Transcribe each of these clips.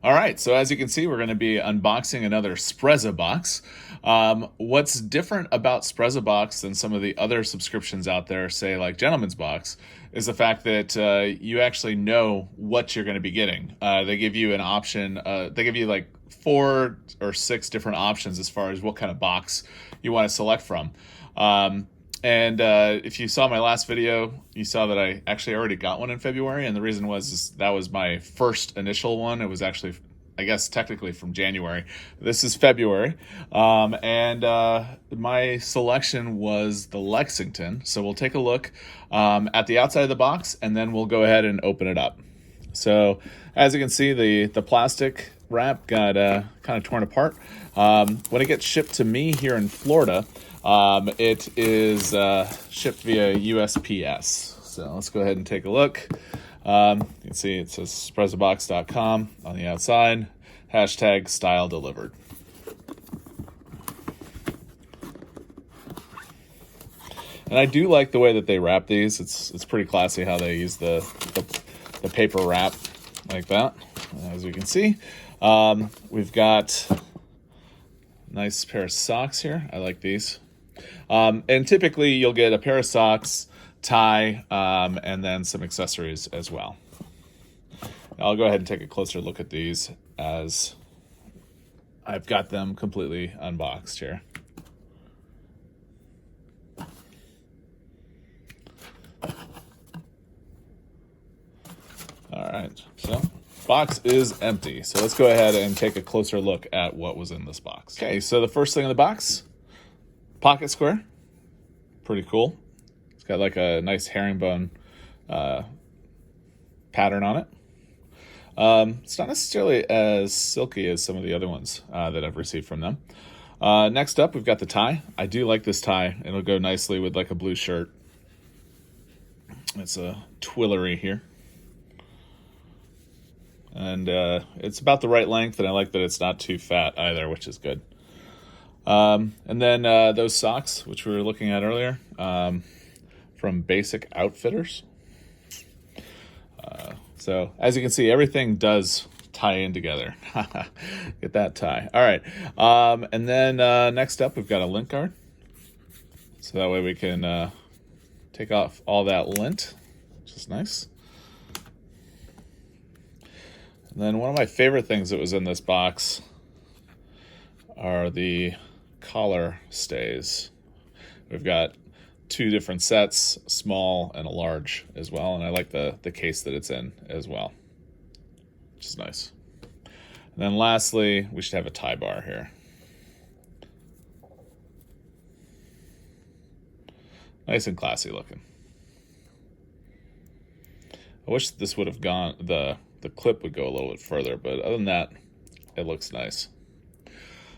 All right, so as you can see, we're going to be unboxing another SprezzaBox. What's different about SprezzaBox than some of the other subscriptions out there, say like Gentleman's Box, is the fact that you actually know what you're going to be getting. They give you an option, they give you like 4 or 6 different options as far as what kind of box you want to select from. If you saw my last video, you saw that I actually already got one in February, and the reason was that was my first initial one. It was actually, I guess, technically from January. This is February, my selection was the Lexington. So we'll take a look at the outside of the box, and then we'll go ahead and open it up. So as you can see, the plastic wrap got kind of torn apart. When it gets shipped to me here in Florida, it is shipped via USPS. So let's go ahead and take a look. You can see it says SprezzaBox.com on the outside, hashtag style delivered. And I do like the way that they wrap these. It's pretty classy how they use the paper wrap like that. As you can see, we've got a nice pair of socks here. I like these. And typically you'll get a pair of socks, tie, and then some accessories as well. I'll go ahead and take a closer look at these as I've got them completely unboxed here. All right, so box is empty. So let's go ahead and take a closer look at what was in this box. Okay, so the first thing in the box, pocket square, pretty cool. It's got like a nice herringbone pattern on it. It's not necessarily as silky as some of the other ones that I've received from them. Next up, we've got the tie. I do like this tie. It'll go nicely with like a blue shirt. It's a TWILLORY here. And it's about the right length, and I like that it's not too fat either, which is good. And then those socks, which we were looking at earlier, from Basic Outfitters. So as you can see, everything does tie in together. Get that tie. All right. And then next up, we've got a lint guard. So that way we can take off all that lint, which is nice. And then one of my favorite things that was in this box are the collar stays. We've got 2 different sets, small and a large as well, and I like the case that it's in as well, which is nice. And then lastly, we should have a tie bar here. Nice and classy looking. I wish this would have gone, the clip would go a little bit further, but other than that, it looks nice.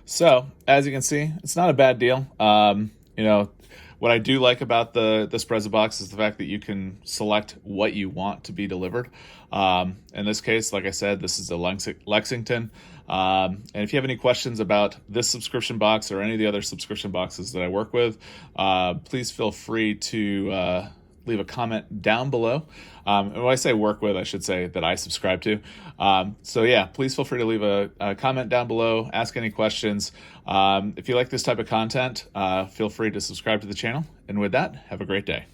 So as you can see, it's not a bad deal. You know, what I do like about the SprezzaBox is the fact that you can select what you want to be delivered. In this case, like I said, this is a Lexington. And if you have any questions about this subscription box or any of the other subscription boxes that I work with, please feel free to leave a comment down below. And when I say work with, I should say that I subscribe to. So yeah, please feel free to leave a comment down below, ask any questions. If you like this type of content, feel free to subscribe to the channel. And with that, have a great day.